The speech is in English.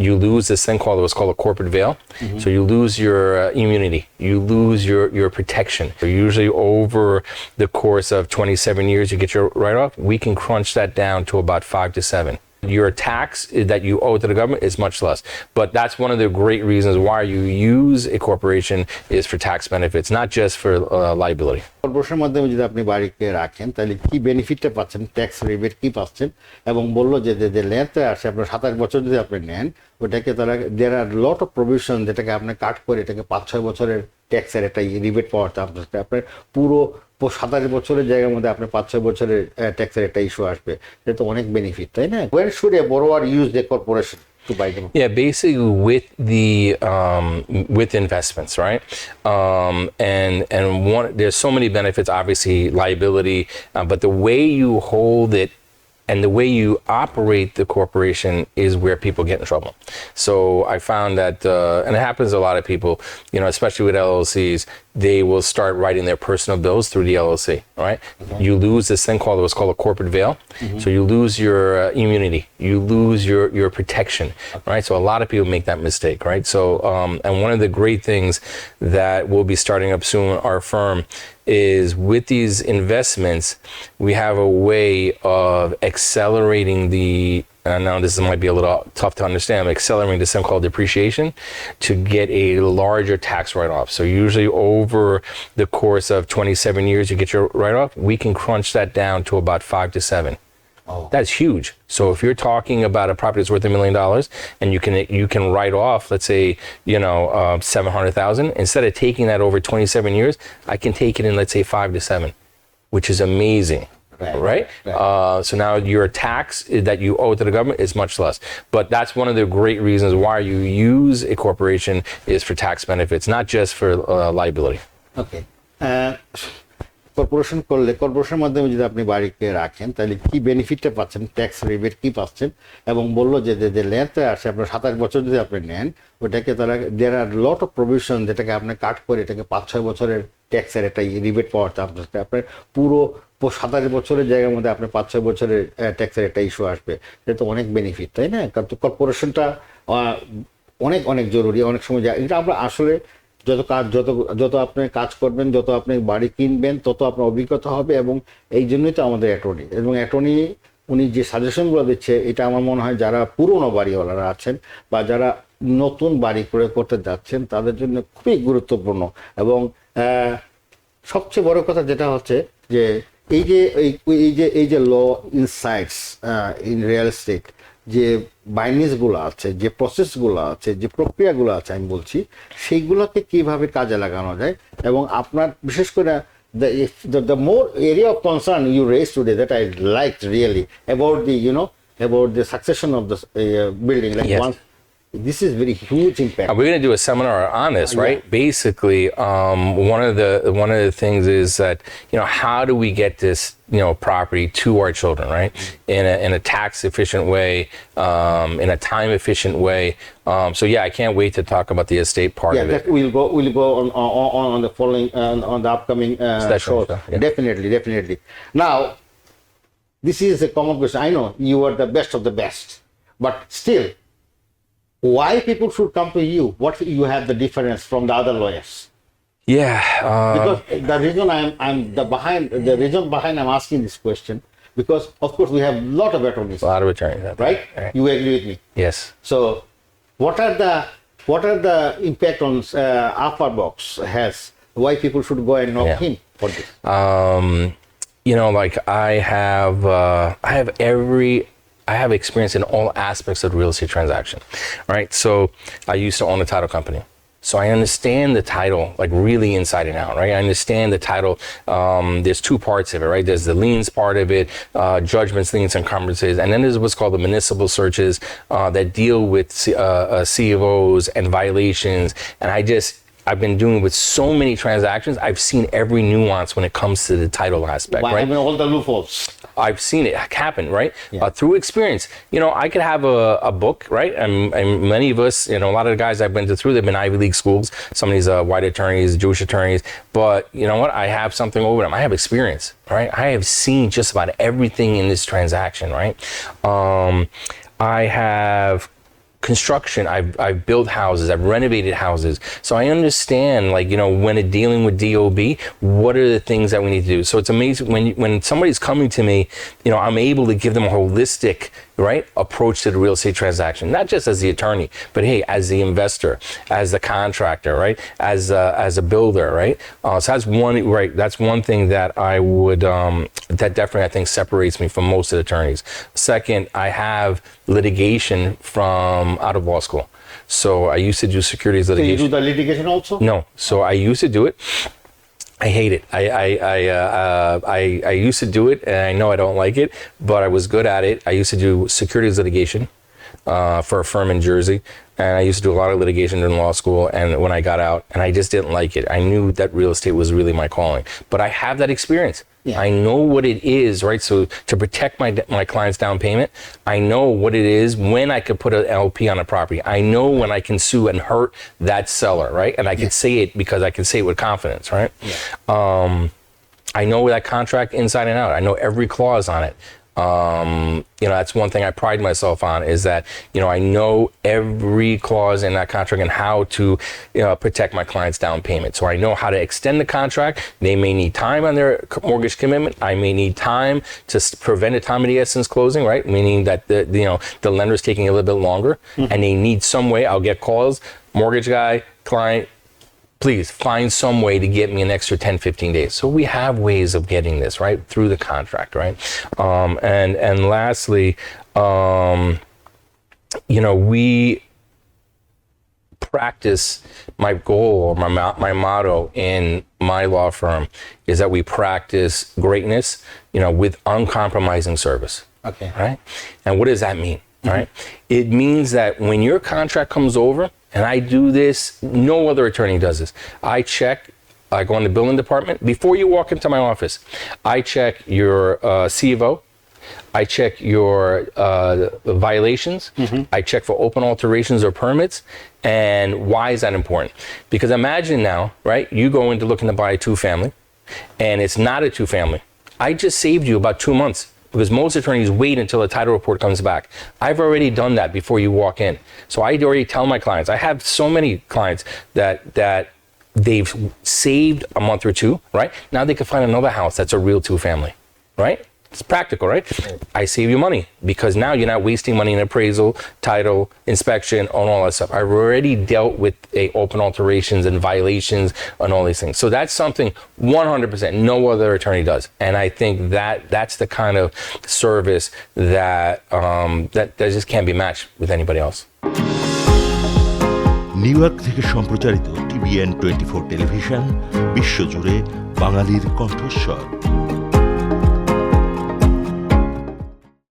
you lose this thing called what's called a corporate veil. So you lose your immunity, you lose your protection. So usually over the course of 27 years, you get your write-off. We can crunch that down to about 5 to 7. Your tax that you owe to the government is much less. But that's one of the great reasons why you use a corporation is for tax benefits, not just for liability. কর্পোরেশনের মাধ্যমে যদি আপনি বাড়িকে রাখেন তাহলে কি বেনিফিটটা পাচ্ছেন, tax rebate কি পাচ্ছেন, এবং বললো যে লেনতে আসে আপনার 27 বছর যদি আপনি নেন ওটাকে তারা দেয়ার আর লট অফ প্রভিশন যেটাকে আপনি কাট করে এটাকে 5-6 বছরের ট্যাক্সের একটা রিবেট পাওয়ার চান্স আছে। আপনার পুরো 27 বছরের জায়গার মধ্যে আপনি 5-6 বছরের ট্যাক্সের একটা ইস্যু আসবে, এটা তো অনেক বেনিফিট, তাই না? When should a borrower use the corporation to buy them? Yeah, basically with investments, right? And there's so many benefits, obviously liability, but the way you hold it and the way you operate the corporation is where people get in trouble. So I found that, and it happens to a lot of people, especially with LLCs, they will start writing their personal bills through the LLC, right? You lose this thing called what's called a corporate veil. So you lose your immunity, you lose your protection, right? So a lot of people make that mistake, right? So, and one of the great things that we'll be starting up soon, our firm, is with these investments, we have a way of accelerating now this might be a little tough to understand, accelerating this thing called depreciation to get a larger tax write-off. So usually over the course of 27 years, you get your write-off. We can crunch that down to about 5 to 7. Oh. That's huge. So if you're talking about a property that's worth $1 million and you can write off, let's say, 700,000, instead of taking that over 27 years, I can take it in, let's say, 5 to 7, which is amazing. Right? So now your tax that you owe to the government is much less. But that's one of the great reasons why you use a corporation is for tax benefits, not just for liability. Okay. Corporation করলে কর্পোরেশনের মাধ্যমে যদি আপনি বাড়িকে রাখেন তাহলে কি বেনিফিটটা পাচ্ছেন, ট্যাক্স রিবেট কি পাচ্ছেন, এবং বললো যে লেনতে আসে আপনার 27 বছর যদি আপনি নেন ওটাকে তারা দেয়ার আর লট অফ প্রভিশন যেটাকে আপনি কাট করে এটাকে 5-6 বছরের ট্যাক্সের একটা রিবেট পাওয়ার চান্স আছে। আপনার পুরো 27 বছরের জায়গার মধ্যে আপনি 5-6 বছরের ট্যাক্সের একটা ইস্যু আসবে, এটা তো অনেক বেনিফিট, তাই না? কারণ কর্পোরেশনটা অনেক অনেক জরুরি। অনেক সময় এটা আমরা আসলে যত আপনি কাজ করবেন, যত আপনি বাড়ি কিনবেন, তত আপনার অভিজ্ঞতা হবে, এবং এই জন্যই তো আমাদের অ্যাটর্নি। এবং অ্যাটর্নি উনি যে সাজেশনগুলো দিচ্ছে এটা আমার মনে হয় যারা পুরনো বাড়িওয়ালারা আছেন বা যারা নতুন বাড়ি ক্রয় করতে যাচ্ছেন তাদের জন্য খুবই গুরুত্বপূর্ণ। এবং সবচেয়ে বড় কথা যেটা হচ্ছে যে এই যে ল ইনসাইটস ইন রিয়েল এস্টেট, যে বাইনিসগুলো আছে, যে প্রসেসগুলো আছে, যে প্রক্রিয়াগুলো আছে, আমি বলছি সেইগুলোকে কিভাবে কাজে লাগানো যায়। এবং আপনার বিশেষ করে the more area of concern you raised today that I liked really about the succession of the building, like yes. once this is very huge impact. We're going to do a seminar on this, right? Yeah. Basically, one of the things is that how do we get this property to our children, right? In a tax efficient way, in a time efficient way. So yeah, I can't wait to talk about the estate part of it. We'll go on the following on the upcoming show. Yeah. Definitely. Now, this is a common question. I know you are the best of the best, but still, why people should come to you? What you have the difference from the other lawyers? Yeah, because the reason reason behind I'm asking this question, because of course we have a lot of attorneys, a lot of attorneys, right? You agree with me? Yes. So, what are the impact on Affar Box has? Why people should go and knock him for this? Like I have experience in all aspects of the real estate transaction, right? So I used to own a title company. So I understand the title, like really inside and out, right? I understand the title. There's two parts of it, right? There's the liens part of it, judgments, liens, encumbrances. And then there's what's called the municipal searches that deal with CFOs and violations. And I've been doing with so many transactions. I've seen every nuance when it comes to the title aspect, right? I mean, all the loopholes. I've seen it happen, right? Yeah. Through experience. I could have a book, right? And many of us, a lot of the guys I've been through, they've been Ivy League schools. Some of these white attorneys, Jewish attorneys. But you know what? I have something over them. I have experience, right? I have seen just about everything in this transaction, right? I have construction. I've built houses. I've renovated houses. So I understand, like, you know, when dealing with DOB, what are the things that we need to do? So it's amazing when somebody's coming to me, you know, I'm able to give them a holistic, right, approach to the real estate transaction, not just as the attorney, but hey, as the investor, as the contractor, right, as a builder, right. So that's one thing that I would that definitely I think separates me from most of the attorneys. Second, I have litigation from out of law school. So I used to do securities litigation. So you do the litigation also? No. So I used to do it. I hate it. I used to do it, and I know I don't like it, but I was good at it. I used to do securities litigation for a firm in Jersey, and I used to do a lot of litigation in law school. And when I got out, and I just didn't like it. I knew that real estate was really my calling, but I have that experience. Yeah. I know what it is, right? So to protect my client's down payment, I know what it is when I could put an LP on a property. I know when I can sue and hurt that seller, right? And I can say it because I can say it with confidence, right? Yeah. I know that contract inside and out. I know every clause on it. You know, that's one thing I pride myself on, is that, you know, I know every clause in that contract and how to, you know, protect my client's down payment. So I know how to extend the contract. They may need time on their mortgage commitment. I may need time to prevent a time of the essence closing, right? Meaning that the lender's taking a little bit longer, and they need some way. I'll get calls, mortgage guy, client, please find some way to get me an extra 10, 15 days. So we have ways of getting this, right, through the contract, right? And lastly, you know, we practice, my goal or my motto in my law firm is that we practice greatness, you know, with uncompromising service. Okay. Right? And what does that mean? Right? It means that when your contract comes over, and I do this, no other attorney does this. I check, I go in the billing department. Before you walk into my office, I check your C of O. I check your violations. I check for open alterations or permits. And why is that important? Because imagine now, right, you go in to looking to buy a two-family, and it's not a two-family. I just saved you about 2 months. Because most attorneys wait until the title report comes back. I've already done that before you walk in. So I already tell my clients, I have so many clients that they've saved a month or two, right? Now they can find another house that's a real two-family, right? It's practical, right? I save you money because now you're not wasting money in appraisal, title, inspection, and all that stuff. I've already dealt with open alterations and violations and all these things. So that's something 100% no other attorney does. And I think that's the kind of service that just can't be matched with anybody else. New York থেকে সম্প্রচারিত TVN 24 television বিশ্বজুড়ে বাঙালির কণ্ঠস্বর।